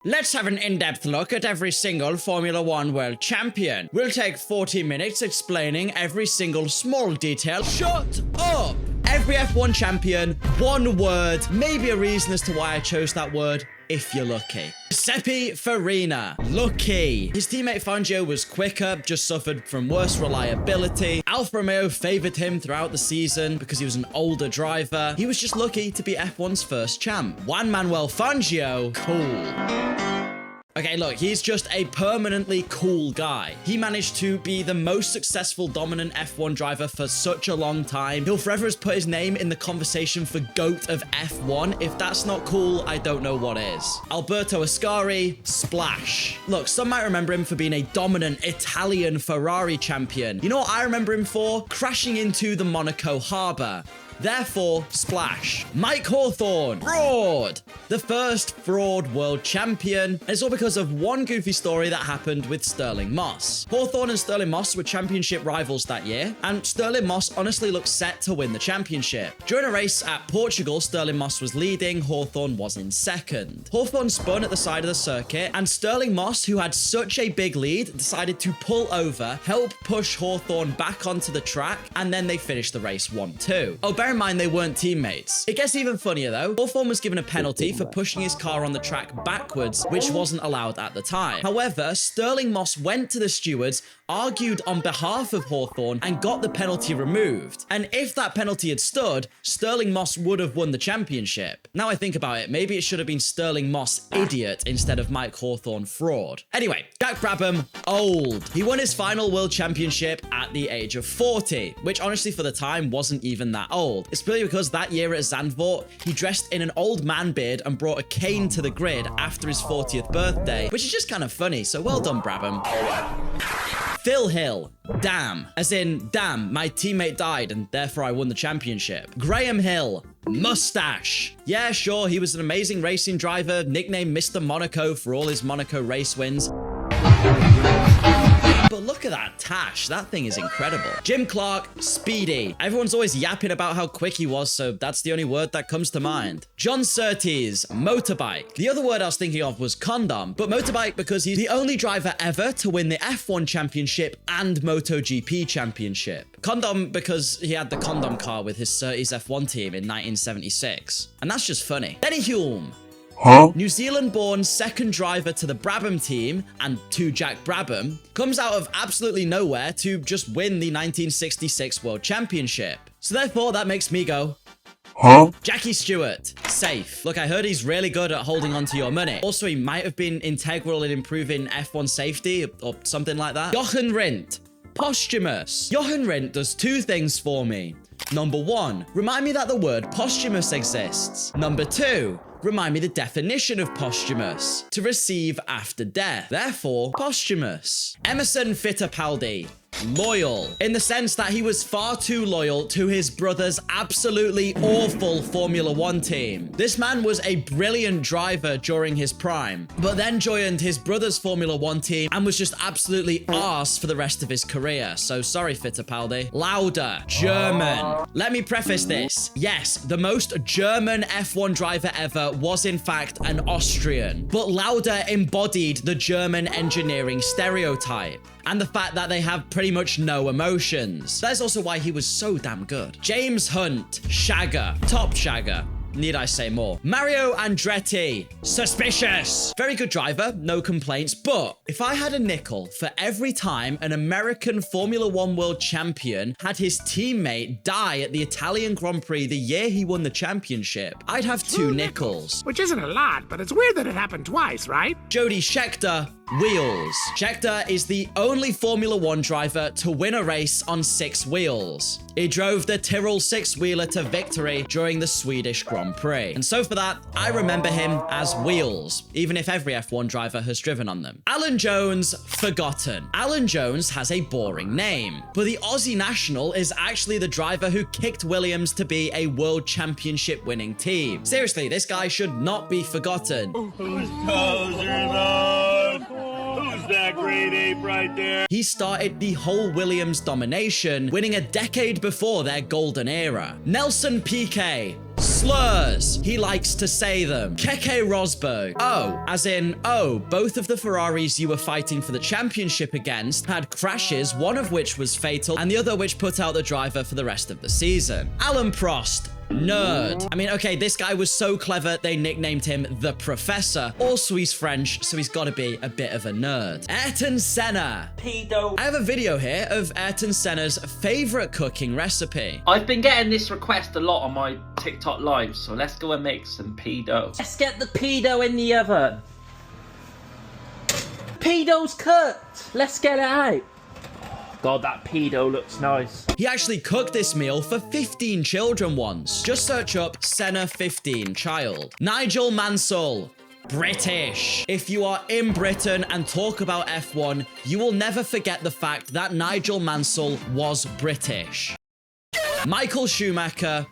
Let's have an in-depth look at every single Formula One world champion. We'll take 40 minutes explaining every single small detail. Shut up! Every F1 champion, one word, maybe a reason as to why I chose that word, if you're lucky. Giuseppe Farina, lucky. His teammate Fangio was quicker, just suffered from worse reliability. Alfa Romeo favored him throughout the season because he was an older driver. He was just lucky to be F1's first champ. Juan Manuel Fangio, cool. Okay, look, he's just a permanently cool guy. He managed to be the most successful dominant F1 driver for such a long time. He'll forever has put his name in the conversation for GOAT of F1. If that's not cool, I don't know what is. Alberto Ascari, splash. Look, some might remember him for being a dominant Italian Ferrari champion. You know what I remember him for? Crashing into the Monaco harbor. Therefore, splash. Mike Hawthorne, fraud. The first fraud world champion. And it's all because of one goofy story that happened with Stirling Moss. Hawthorne and Stirling Moss were championship rivals that year, and Stirling Moss honestly looked set to win the championship. During a race at Portugal, Stirling Moss was leading, Hawthorne was in second. Hawthorne spun at the side of the circuit, and Stirling Moss, who had such a big lead, decided to pull over, help push Hawthorne back onto the track, and then they finished the race 1-2. Oh, bear in mind they weren't teammates. It gets even funnier though. Hawthorne was given a penalty for pushing his car on the track backwards, which wasn't allowed at the time. However, Stirling Moss went to the stewards, argued on behalf of Hawthorne, and got the penalty removed. And if that penalty had stood, Stirling Moss would have won the championship. Now I think about it, maybe it should have been Stirling Moss idiot instead of Mike Hawthorne fraud. Anyway, Jack Brabham, old. He won his final world championship at the age of 40, which honestly for the time wasn't even that old. It's purely because that year at Zandvoort, he dressed in an old man beard and brought a cane to the grid after his 40th birthday, which is just kind of funny, so well done, Brabham. Phil Hill, damn. As in, damn, my teammate died and therefore I won the championship. Graham Hill, mustache. Yeah, sure, he was an amazing racing driver, nicknamed Mr. Monaco for all his Monaco race wins. But look at that tash. That thing is incredible. Jim Clark, speedy. Everyone's always yapping about how quick he was, so that's the only word that comes to mind. John Surtees, motorbike. The other word I was thinking of was condom, but motorbike because he's the only driver ever to win the F1 championship and MotoGP championship. Condom because he had the condom car with his Surtees F1 team in 1976. And that's just funny. Denny Hulme. Huh? New Zealand-born second driver to the Brabham team and to Jack Brabham, comes out of absolutely nowhere to just win the 1966 World Championship. So therefore, that makes me go, huh? Jackie Stewart, safe. Look, I heard he's really good at holding on to your money. Also, he might have been integral in improving F1 safety or something like that. Jochen Rindt, posthumous. Jochen Rindt does two things for me. Number one, remind me that the word posthumous exists. Number two, remind me the definition of posthumous. To receive after death. Therefore, posthumous. Emerson Fittipaldi. Loyal. In the sense that he was far too loyal to his brother's absolutely awful Formula One team. This man was a brilliant driver during his prime, but then joined his brother's Formula One team and was just absolutely arse for the rest of his career. So sorry, Fittipaldi. Lauda. German. Let me preface this. Yes, the most German F1 driver ever was in fact an Austrian, but Lauda embodied the German engineering stereotype and the fact that they have pretty much no emotions. That's also why he was so damn good. James Hunt, shagger, top shagger. Need I say more? Mario Andretti, suspicious. Very good driver, no complaints, but if I had a nickel for every time an American Formula One world champion had his teammate die at the Italian Grand Prix the year he won the championship, I'd have two nickels. Which isn't a lot, but it's weird that it happened twice, right? Jody Scheckter, wheels. Scheckter is the only Formula One driver to win a race on 6 wheels. He drove the Tyrrell six-wheeler to victory during the Swedish Grand Prix. And so for that, I remember him as wheels, even if every F1 driver has driven on them. Alan Jones, forgotten. Alan Jones has a boring name, but the Aussie national is actually the driver who kicked Williams to be a world championship winning team. Seriously, this guy should not be forgotten. That grade ape right there. He started the whole Williams domination, winning a decade before their golden era. Nelson Piquet, Slurs. He likes to say them. Keke Rosberg. Oh, as in, oh, both of the Ferraris you were fighting for the championship against had crashes, one of which was fatal, and the other which put out the driver for the rest of the season. Alan Prost. Nerd. I mean, okay, this guy was so clever, they nicknamed him the Professor. Also, he's French, so he's got to be a bit of a nerd. Ayrton Senna. Pedo. I have a video here of Ayrton Senna's favorite cooking recipe. I've been getting this request a lot on my TikTok live, so let's go and make some pedo. Let's get the pedo in the oven. Pedo's cooked. Let's get it out. God, that pedo looks nice. He actually cooked this meal for 15 children once. Just search up Senna 15 child. Nigel Mansell. British. If you are in Britain and talk about F1, you will never forget the fact that Nigel Mansell was British. Michael Schumacher.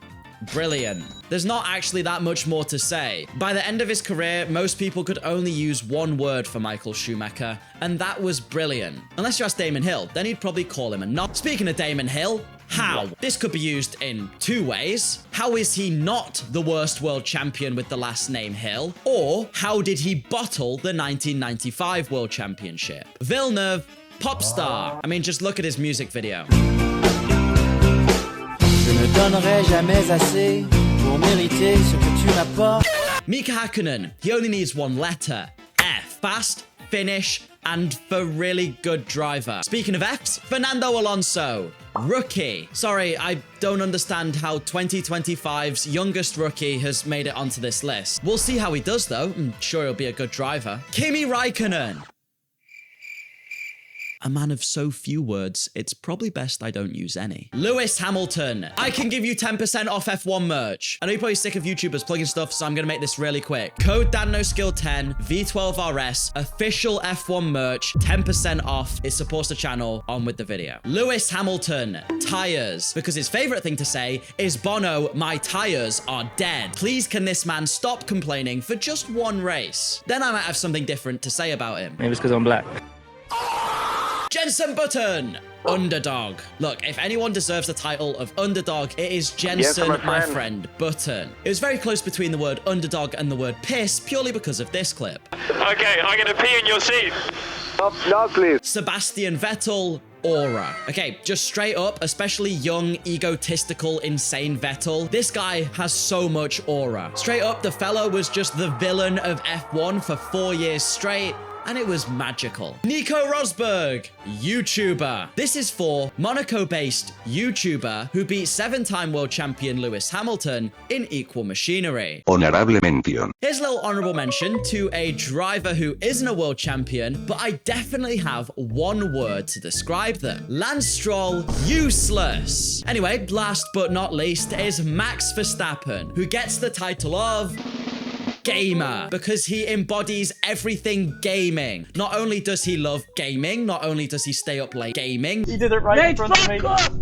Brilliant. There's not actually that much more to say. By the end of his career, most people could only use one word for Michael Schumacher, and that was brilliant. Unless you ask Damon Hill, then he'd probably call him a knob. Speaking of Damon Hill, how? This could be used in two ways. How is he not the worst world champion with the last name Hill? Or how did he bottle the 1995 world championship? Villeneuve, pop star. I mean, just look at his music video. Je ne donnerai jamais assez pour mériter ce que tu m'apportes. Mika Hakkinen, he only needs one letter. F. Fast, finish, and for really good driver. Speaking of Fs, Fernando Alonso. Rookie. Sorry, I don't understand how 2025's youngest rookie has made it onto this list. We'll see how he does though. I'm sure he'll be a good driver. Kimi Raikkonen. A man of so few words, it's probably best I don't use any. Lewis Hamilton. I can give you 10% off F1 merch. I know you're probably sick of YouTubers plugging stuff, so I'm gonna make this really quick. Code DanNoSkill10, V12RS, official F1 merch, 10% off. It supports the channel. On with the video. Lewis Hamilton. Tires. Because his favorite thing to say is, Bono, my tires are dead. Please can this man stop complaining for just one race? Then I might have something different to say about him. Maybe it's because I'm black. Jensen Button. Underdog. Look, if anyone deserves the title of underdog, it is Jensen, my friend Button. It was very close between the word underdog and the word piss, purely because of this clip. Okay, I'm gonna pee in your seat. No, please. Sebastian Vettel. Aura. Okay, just straight up, especially young, egotistical, insane Vettel. This guy has so much aura. Straight up, the fella was just the villain of F1 for 4 years straight. And it was magical. Nico Rosberg, YouTuber. This is for Monaco-based YouTuber who beat 7-time world champion Lewis Hamilton in equal machinery. Honorable mention. Here's a little honorable mention to a driver who isn't a world champion, but I definitely have one word to describe them. Lance Stroll, useless. Anyway, last but not least is Max Verstappen, who gets the title of gamer because he embodies everything gaming. Not only does he love gaming, not only does he stay up late gaming, You did it right in front of me.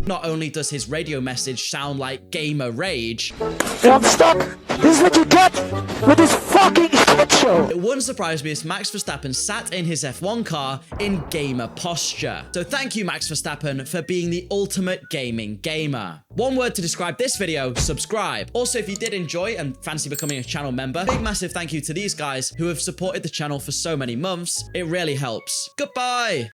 not only does his radio message sound like gamer rage, I'm stuck. This is what you get with this fucking shit show. it wouldn't surprise me if Max Verstappen sat in his F1 car in gamer posture. So thank you, Max Verstappen, for being the ultimate gaming gamer. One word to describe this video, subscribe. Also, if you did enjoy and fancy becoming a channel member, big massive thank you to these guys who have supported the channel for so many months. It really helps. Goodbye.